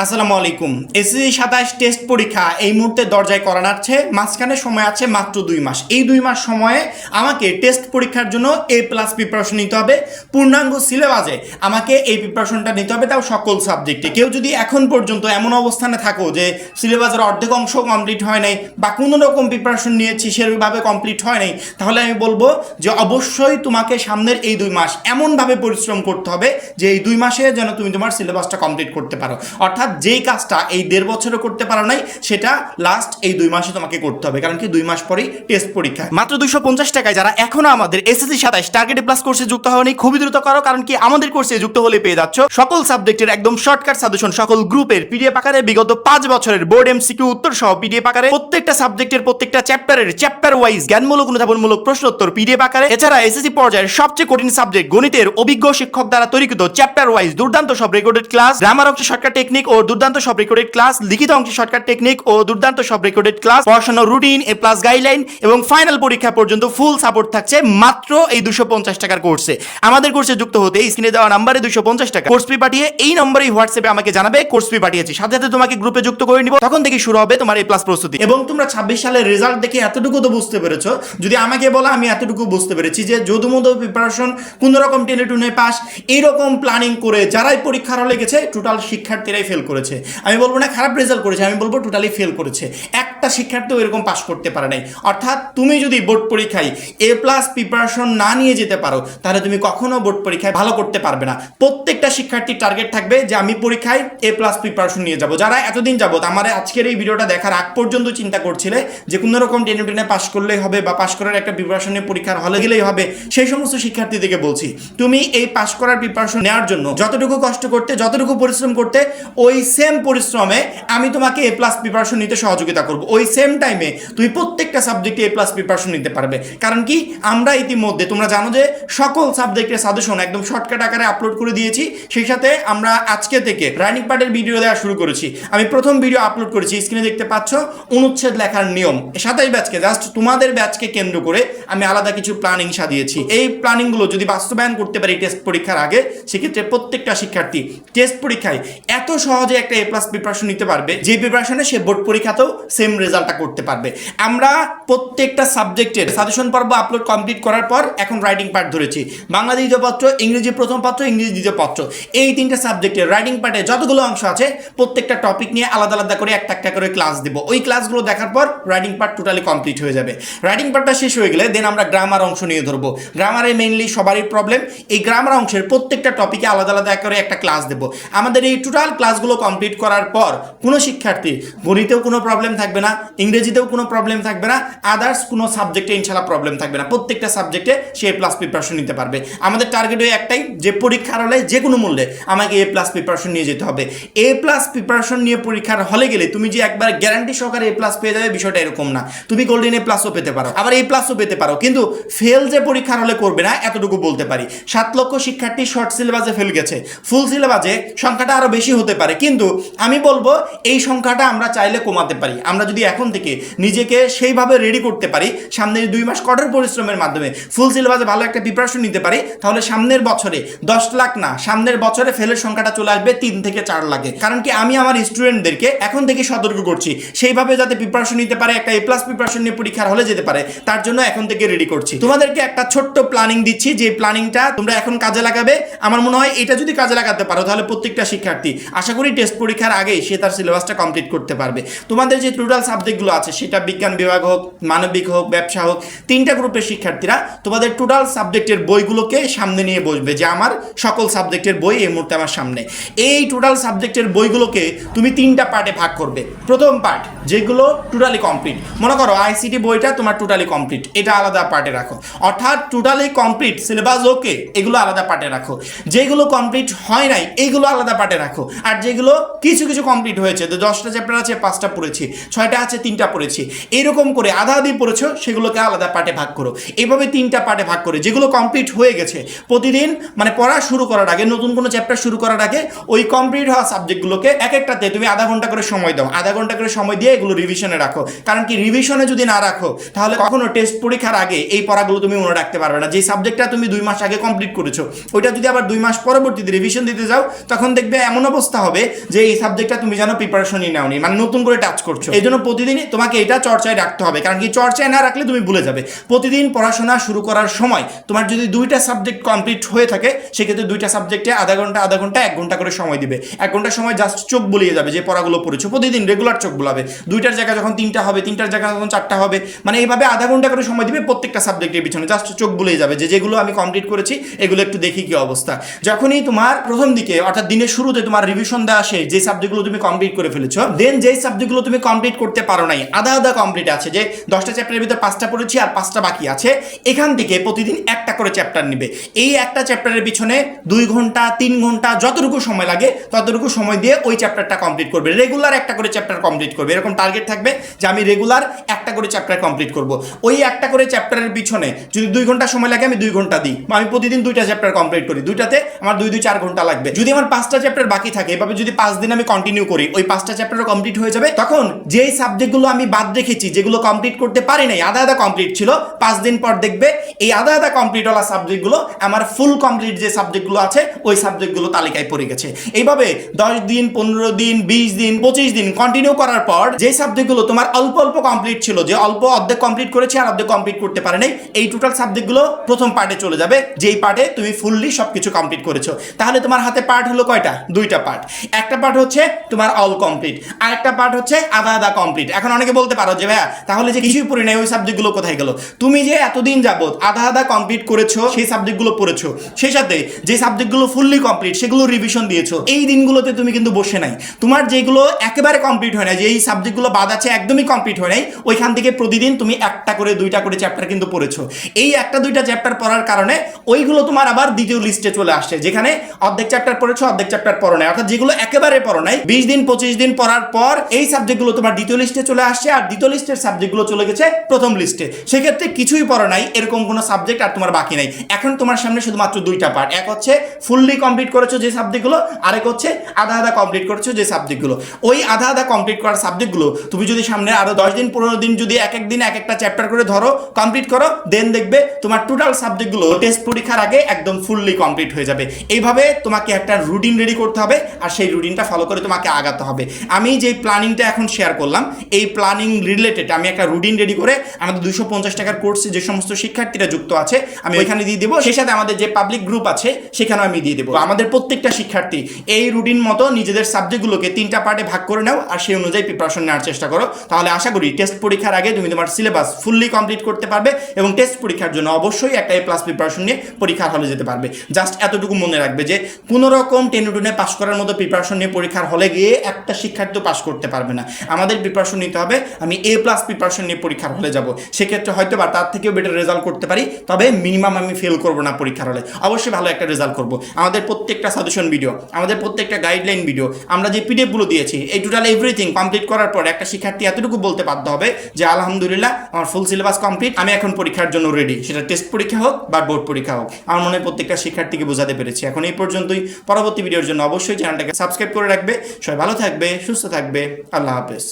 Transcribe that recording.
আসসালামু আলাইকুম। SSC 27 test পরীক্ষা এই মুহূর্তে দরজায় করা নাড়ছে। মাঝখানে সময় আছে মাত্র 2 মাস। এই 2 মাস সময়ে আমাকে টেস্ট পরীক্ষার জন্য A+ প্রিপারেশন নিতে হবে। পূর্ণাঙ্গ সিলেবাসে আমাকে এই প্রিপারেশনটা নিতে হবে, তাও সকল সাবজেক্টে। কেউ যদি এখন পর্যন্ত এমন অবস্থানে থাকো যে সিলেবাসের অর্ধেক অংশ কমপ্লিট হয় নাই বা কোনো রকম প্রিপারেশন নিয়েছি সেভাবে কমপ্লিট হয় নাই, তাহলে আমি বলবো যে অবশ্যই তোমাকে সামনের এই 2 মাস এমনভাবে পরিশ্রম করতে হবে যে এই 2 মাসে যেন তুমি তোমার সিলেবাসটা কমপ্লিট করতে পারো। অর্থাৎ যেই কাজটা এই 1.5 বছরে করতে পারো নাই সেটা লাস্ট এই 2 মাসে তোমাকে করতে হবে, কারণ কি 2 মাস পরেই টেস্ট পরীক্ষা। মাত্র 250 টাকায় যারা এখনো আমাদের এসএসসি 27 টার্গেট প্লাস কোর্সে যুক্ত হওনি, খুবই দ্রুত করো, কারণ কি আমাদের কোর্সে যুক্ত হলে পেয়ে যাচ্ছ সকল সাবজেক্টের একদম শর্টকাট সাজেশন, সকল গ্রুপের পিডিএফ আকারে বিগত 5 বছরের বোর্ড এমসিকিউ উত্তর সহ পিডিএফ আকারে, প্রত্যেকটা সাবজেক্টের প্রত্যেকটা চ্যাপ্টারের চ্যাপ্টার ওয়াইজ জ্ঞানমূলক অনুধাবনমূলক প্রশ্ন উত্তর পিডিএফ আকারে। এছাড়া এসএসসি পর্যায়ের সবচেয়ে কঠিন সাবজেক্ট গণিতের অভিজ্ঞ শিক্ষক দ্বারা তৈরিকৃত চ্যাপ্টার ওয়াইজ দুর্দান্ত সব রেকর্ডেড ক্লাস, গ্রামার অংশে শর্টকাট টেকনিক ও দুর্দান্ত সব রেকর্ডেড ক্লাস, লিখিত অংশে শর্টকাট টেকনিক ও দুর্দান্ত সব রেকর্ডেড ক্লাস, পড়াশোনার রুটিন, A+ গাইডলাইন এবং ফাইনাল পরীক্ষা পর্যন্ত ফুল সাপোর্ট থাকছে মাত্র এই 250 টাকার কোর্সে। আমাদের কোর্সে যুক্ত হতে স্ক্রিনে দেওয়া নাম্বারে 250 টাকা কোর্স ফি পাঠিয়ে এই নম্বরেই হোয়াটসঅ্যাপে আমাকে জানাবে কোর্স ফি পাঠিয়েছি, সাথে সাথে তোমাকে গ্রুপে যুক্ত করে নিব। তখন থেকে শুরু হবে তোমার A+ প্রস্তুতি। এবং তোমরা 26 সালের রেজাল্ট দেখে এতটুকু তো বুঝতে পেরেছো, যদি আমাকে বলো আমি এতটুকু বুঝতে পেরেছি যে যদুমধু প্রিপারেশন কোন রকম টেনে টুনে পাস এইরকম প্ল্যানিং করে যারাই পরীক্ষার হলে গেছে টোটাল শিক্ষার্থীরাই ফেল করেছে। আমি বলবো না খারাপ রেজাল্ট করেছে, আমি বলবো টোটালি ফেল করেছে। একটা শিক্ষার্থীও এরকম পাস করতে পারে নাই। অর্থাৎ তুমি যদি বোর্ড পরীক্ষায় A+ প্রিপারেশন না নিয়ে যেতে পারো তাহলে তুমি কখনো বোর্ড পরীক্ষায় ভালো করতে পারবে না। প্রত্যেকটা শিক্ষার্থীর টার্গেট থাকবে যে আমি পরীক্ষায় A+ প্রিপারেশন নিয়ে যাব। যারা এতদিন যাবত আমার আজকের এই ভিডিওটা দেখার আগ পর্যন্ত চিন্তা করছিলে যে কোনো রকম টেনে টেনে পাস করলেই হবে বা পাস করার একটা প্রিপারেশনের পরীক্ষার হলে গেলেই হবে, সেই সমস্ত শিক্ষার্থীদেরকে বলছি তুমি এই পাস করার প্রিপারেশন নেওয়ার জন্য যতটুকু কষ্ট করতে, যতটুকু পরিশ্রম করতে, ওই সেম পরিশ্রমে আমি তোমাকে A+ প্রিপারেশন নিতে সহযোগিতা করব। ওই সেম টাইমে তুমি প্রত্যেকটা সাবজেক্টে A+ প্রিপারেশন নিতে পারবে। কারণ কি আমরা ইতিমধ্যে তোমরা জানো যে সকল সাবজেক্টের সাজেশন একদম শর্টকাট আকারে আপলোড করে দিয়েছি। সেই সাথে আমরা আজকে থেকে রানিং পার্টের ভিডিও দেওয়া শুরু করেছি। আমি প্রথম ভিডিও আপলোড করেছি, স্ক্রিনে দেখতে পাচ্ছ অনুচ্ছেদ লেখার নিয়ম। 27 ব্যাচকে জাস্ট তোমাদের ব্যাচকে কেন্দ্র করে আমি আলাদা কিছু প্ল্যানিং সাজিয়েছি। এই প্ল্যানিংগুলো যদি বাস্তবায়ন করতে পারি টেস্ট পরীক্ষার আগে, সেক্ষেত্রে প্রত্যেকটা শিক্ষার্থী টেস্ট পরীক্ষায় এত সহজে একটা A+ প্রিপারেশন নিতে পারবে যে প্রিপারেশনে সে বোর্ড পরীক্ষাতেও সেম রেজাল্টটা করতে পারবে। আমরা প্রত্যেকটা সাবজেক্টের সাজেশন পর্ব আপলোড কমপ্লিট করার পর এখন রাইটিং পার্ট ধরেছি। বাংলা দ্বিতীয় পত্র, ইংরেজি প্রথম পত্র, ইংরেজি দ্বিতীয় পত্র, এই 3টে সাবজেক্টের রাইটিং পার্টে যতগুলো অংশ আছে প্রত্যেকটা টপিক নিয়ে আলাদা আলাদা করে একটা একটা করে ক্লাস দেব। ওই ক্লাসগুলো দেখার পর রাইটিং পার্ট টোটালি কমপ্লিট হয়ে যাবে। রাইটিং পার্টটা শেষ হয়ে গেলে দেন আমরা গ্রামার অংশ নিয়ে ধরবো। গ্রামারে মেইনলি সবারই প্রবলেম, এই গ্রামার অংশের প্রত্যেকটা টপিকে আলাদা আলাদা করে একটা ক্লাস দেব। আমাদের এই টোটাল ক্লাসগুলো কমপ্লিট করার পর কোনো শিক্ষার্থী গণিতেও কোনো প্রবলেম থাকবে না, ইংরেজিতেও কোনো প্রবলেম থাকবে না, আদার্স কোনো সাবজেক্টে ইনশাআল্লাহ প্রবলেম থাকবে না। প্রত্যেকটা সাবজেক্টে সে A+ প্রিপারেশন নিতে পারবে। আমাদের টার্গেট ওই একটাই যে পরীক্ষার হলে যে কোনো মূল্যে আমাকে A+ প্রিপারেশন নিয়ে যেতে হবে। A+ প্রিপারেশন নিয়ে পরীক্ষার হলে গেলে তুমি যে একবার গ্যারান্টি সহকারে A+ পেয়ে যাবে বিষয়টা এরকম না। তুমি গোল্ডেন A+ও পেতে পারো, আবার A+ও পেতে পারো, কিন্তু ফেল যে পরীক্ষার হলে করবে না এতটুকু বলতে পারি। 7 লক্ষ শিক্ষার্থী শর্ট সিলেবাসে ফেল গেছে, ফুল সিলেবাসে সংখ্যাটা আরো বেশি হতে পারে, কিন্তু আমি বলবো এই সংখ্যাটা আমরা চাইলে কমাতে পারি। আমরা যদি এখন থেকে নিজেকে সেইভাবে রেডি করতে পারি, সামনের 2 মাস কঠোর পরিশ্রমের মাধ্যমে ফুল সিলেবাসে ভালো একটা প্রিপারেশন নিতে পারি, তাহলে সামনের বছরে 10 লাখ না, সামনের বছরে ফেলের সংখ্যাটা চলে আসবে 3 থেকে 4 লাখে। কারণ কি আমি আমার স্টুডেন্টদেরকে এখন থেকে সতর্ক করছি সেইভাবে যাতে প্রিপারেশন নিতে পারে, একটা A+ প্রিপারেশন নিয়ে পরীক্ষার হলে যেতে পারে, তার জন্য এখন থেকে রেডি করছি। তোমাদেরকে একটা ছোট্ট প্ল্যানিং দিচ্ছি, যে প্ল্যানিংটা তোমরা এখন কাজে লাগাবে। আমার মনে হয় এটা যদি কাজে লাগাতে পারো তাহলে প্রত্যেকটা শিক্ষার্থী আশা করি টেস্ট পরীক্ষার আগেই সে তার সিলেবাসটা কমপ্লিট করতে পারবে। তোমাদের যে টোটাল সাবজেক্টগুলো আছে, সেটা বিজ্ঞান বিভাগ হোক, মানবিক হোক, ব্যবসা হোক, 3টা গ্রুপের শিক্ষার্থীরা তোমাদের টোটাল সাবজেক্টের বইগুলোকে সামনে নিয়ে বসবে যে আমার সকল সাবজেক্টের বই এই মুহূর্তে আমার সামনে। এই টোটাল সাবজেক্টের বইগুলোকে তুমি 3টা পার্টে ভাগ করবে। প্রথম পার্ট যেগুলো টোটালি কমপ্লিট, মনে করো ICT বইটা তোমার টোটালি কমপ্লিট, এটা আলাদা পার্টে রাখো। অর্থাৎ টোটালি কমপ্লিট সিলেবাস ওকে, এগুলো আলাদা পার্টে রাখো। যেগুলো কমপ্লিট হয় নাই এইগুলো আলাদা পার্টে রাখো। আর যেগুলো কিছু কিছু কমপ্লিট হয়েছে, তো 10টা চ্যাপ্টার আছে 5টা পড়েছি, 6টা আছে 3টা পড়েছি, এরকম করে আধা আধি পড়েছো সেগুলোকে আলাদা পার্টে ভাগ করো। এইভাবে 3টা পার্টে ভাগ করে যেগুলো কমপ্লিট হয়ে গেছে প্রতিদিন মানে পড়া শুরু করার আগে, নতুন কোনো চ্যাপ্টার শুরু করার আগে ওই কমপ্লিট হওয়া সাবজেক্টগুলোকে এক একটাতে তুমি আধা ঘন্টা করে সময় দাও। আধা ঘন্টা করে সময় দিয়ে এগুলো রিভিশনে রাখো। কারণ কি রিভিশনে যদি না রাখো তাহলে কখনো টেস্ট পরীক্ষার আগে এই পড়াগুলো তুমি মনে রাখতে পারবে না। যে সাবজেক্টটা তুমি 2 মাস আগে কমপ্লিট করেছো ওইটা যদি আবার 2 মাস পরবর্তীতে রিভিশন দিতে যাও তখন দেখবে এমন অবস্থা হবে যে এই সাবজেক্টটা তুমি যেন প্রিপারেশনই নাওনি, মানে নতুন করে টাচ করছো। এই জন্য প্রতিদিনই তোমাকে এটা চর্চায় রাখতে হবে, কারণ কি চর্চায় না রাখলে তুমি ভুলে যাবে। প্রতিদিন পড়াশোনা শুরু করার সময় তোমার যদি 2টা সাবজেক্ট কমপ্লিট হয়ে থাকে, সেক্ষেত্রে 2টা সাবজেক্টে আধা ঘন্টা 1 ঘন্টা করে সময় দিবে। 1 ঘন্টা সময় জাস্ট চোখ বুলিয়ে যাবে যে পড়াগুলো পড়েছো, প্রতিদিন রেগুলার চোখ বুলাবে। 2টার জায়গায় যখন 3টা হবে, 3টার জায়গায় যখন 4টা হবে, মানে এইভাবে আধা ঘন্টা করে সময় দিবে প্রত্যেকটা সাবজেক্টের পিছনে, জাস্ট চোখ বুলিয়ে যাবে যে যেগুলো আমি কমপ্লিট করেছি এগুলো একটু দেখি কি অবস্থা। যখনই তোমার প্রথম দিকে অর্থাৎ দিনের শুরুতে তোমার রিভিশন দেওয়া আসে, যে সাবজেক্টগুলো তুমি কমপ্লিট করে ফেলেছো, দেন যেই সাবজেক্টগুলো তুমি কমপ্লিট করতে পারো নাই, আধা আধা কমপ্লিট আছে, যে 10টা চ্যাপ্টারের ভিতরে 5টা পড়েছি আর 5টা বাকি আছে, এখান থেকে প্রতিদিন একটা করে চ্যাপ্টার নিবে। এই একটা চ্যাপ্টারের পিছনে 2 ঘন্টা 3 ঘন্টা যতটুকু সময় লাগে ততটুকু সময় দিয়ে ওই চ্যাপ্টারটা কমপ্লিট করবে। রেগুলার একটা করে চ্যাপ্টার কমপ্লিট করবে, এরকম টার্গেট থাকবে যে আমি রেগুলার একটা করে চ্যাপ্টার কমপ্লিট করব। ওই একটা করে চ্যাপ্টারের পিছনে যদি 2 ঘন্টা সময় লাগে আমি 2 ঘন্টা দিই, আমি প্রতিদিন 2টা চ্যাপ্টার কমপ্লিট করি, 2টাতে আমার 2-4 ঘন্টা লাগবে। যদি আমার 5টা চ্যাপ্টার বাকি থাকে, এভাবে যদি 5 দিন আমি কন্টিনিউ করি, ওই 5টা চ্যাপ্টারও কমপ্লিট হয়ে যাবে। তখন যেই সাবজেক্টগুলো আমি বাদ রেখেছি, যেগুলো কমপ্লিট করতে পারি নাই, আধা আধা কমপ্লিট ছিল, 5 দিন পর দেখবে এই আধা আধা কমপ্লিট হওয়া সাবজেক্টগুলো আমার ফুল কমপ্লিট যে সাবজেক্টগুলো আছে ওই সাবজেক্টগুলো তালিকায় পড়ে গেছে। এইভাবে 10 দিন 15 দিন 20 দিন 25 দিন কন্টিনিউ করার পর যে সাবজেক্টগুলো তোমার অল্প অল্প কমপ্লিট ছিল, যে অল্প অর্ধেক কমপ্লিট করেছে আর অর্ধেক কমপ্লিট করতে পারে নাই, এই টোটাল সাবজেক্টগুলো প্রথম পার্টে চলে যাবে, যেই পার্টে তুমি ফুললি সবকিছু কমপ্লিট করেছো। তাহলে তোমার হাতে পার্ট হলো কয়টা? 2টা পার্ট। একটা পার্ট হচ্ছে তোমার অল কমপ্লিট, আর একটা পার্ট হচ্ছে আধা আধা কমপ্লিট। এখন অনেকে বলতে পারো যে ভাইয়া তাহলে যে কিছুই পড়ি নাই ওই সাবজেক্টগুলো কোথায় গেল? তুমি যে এতদিন যাবত আধা আধা কমপ্লিট করেছো, সেই সাবজেক্টগুলো পড়েছো, সেই সাথে যে সাবজেক্টগুলো ফুললি কমপ্লিট সেগুলো রিভিশন দিয়েছো, এই দিনগুলোতে তুমি কিন্তু বসে নাই। তোমার যেগুলো একেবারে কমপ্লিট হয় না, যে এই সাবজেক্টগুলো বাদ আছে একদমই কমপ্লিট হয় নাই, ওইখান থেকে প্রতিদিন তুমি একটা করে 2টা করে চ্যাপ্টার কিন্তু পড়েছো। এই 1-2টা চ্যাপ্টার পড়ার কারণে ওইগুলো তোমার আবার দ্বিতীয় লিস্টে চলে আসছে, যেখানে অর্ধেক চ্যাপ্টার পড়েছো অর্ধেক চ্যাপ্টার পড়ো নাই, অর্থাৎ যেগুলো একেবারে পড়ো নাই 20 দিন 25 দিন পড়ার পর এই সাবজেক্টগুলো তোমার দ্বিতীয় লিস্টে চলে আসছে, আর দ্বিতীয় লিস্টের সাবজেক্টগুলো চলে গেছে প্রথম লিস্টে। সেক্ষেত্রে কিছুই পড়ো নাই, এরকম কোনো সাবজেক্ট আর তোমার বাকি নাই। এখন তোমার সামনে শুধুমাত্র 2টা পার্ট, এক হচ্ছে ফুললি কমপ্লিট করেছো যে সাবজেক্টগুলো, আরেক হচ্ছে আধা আধা কমপ্লিট করেছো যে সাবজেক্টগুলো। ওই আধা আধা কমপ্লিট করার সাবজেক্টগুলো তুমি যদি সামনে আরো 10 দিন 15 দিন যদি এক এক দিন এক একটা চ্যাপ্টার করে ধরো, কমপ্লিট করো, দেন দেখবে তোমার টোটাল সাবজেক্টগুলো টেস্ট পরীক্ষার আগে একদম ফুললি কমপ্লিট হয়ে যাবে। এইভাবে তোমাকে একটা রুটিন রেডি করতে হবে, আর সেই রুটিনটা ফলো করে তোমাকে আগাতে হবে। আমি যে প্ল্যানিংটা এখন শেয়ার করলাম, এই প্ল্যানিং রিলেটেড আমি একটা রুটিন রেডি করে আমাদের 250 টাকার কোর্সে যে সমস্ত শিক্ষার্থীরা যুক্ত আছে আমি ওইখানে দিয়ে দেবো, সেই সাথে আমাদের যে পাবলিক গ্রুপ আছে সেখানেও আমি দিয়ে দেবো। আমাদের প্রত্যেকটা শিক্ষার্থী এই রুটিন মতো নিজেদের সাবজেক্টগুলোকে 3টা পার্টে ভাগ করে নাও, আর সেই অনুযায়ী প্রিপারেশন নেওয়ার চেষ্টা করো। তাহলে আশা করি টেস্ট পরীক্ষার আগে তুমি তোমার সিলেবাস ফুললি কমপ্লিট করতে পারবে, এবং টেস্ট পরীক্ষার জন্য অবশ্যই একটা A+ প্রিপারেশন নিয়ে পরীক্ষার হলে যেতে পারবে। জাস্ট এতটুকু মনে রাখবে যে কোনো রকম টেনে পাস করার মতো প্রিপারেশন নিয়ে পরীক্ষার হলে গিয়ে একটা শিক্ষার্থী পাস করতে পারবে না। আমাদের প্রিপারেশন নিতে হবে, আমি A+ প্রিপারেশন নিয়ে পরীক্ষার হলে যাব, সেক্ষেত্রে হয়তো বা তার থেকেও বেটার রেজাল্ট করতে পারি, তবে মিনিমাম আমি ফেল করবো না পরীক্ষার হলে, অবশ্যই ভালো একটা রেজাল্ট করবো। আমাদের প্রত্যেকটা সাজেশন ভিডিও, আমাদের প্রত্যেকটা গাইডলাইন ভিডিও, আমরা যে PDF-গুলো দিয়েছি, এই টোটাল এভরিথিং কমপ্লিট করার পর একটা শিক্ষার্থী এতটুকু বলতে বাধ্য হবে যে আলহামদুলিল্লাহ আমার ফুল সিলেবাস কমপ্লিট, আমি এখন পরীক্ষার জন্য রেডি, সেটা টেস্ট পরীক্ষা হোক বা বোর্ড পরীক্ষা হোক। আমার মনে হয় প্রত্যেকটা শিক্ষার্থীকে বোঝাতে পেরেছি। এখন এই পর্যন্তই। পরবর্তী ভিডিওর জন্য অবশ্যই চ্যানেলটাকে সাবস্ক্রাইব করে রাখবে। সবাই ভালো থাকবে, সুস্থ থাকবে। আল্লাহ হাফেজ।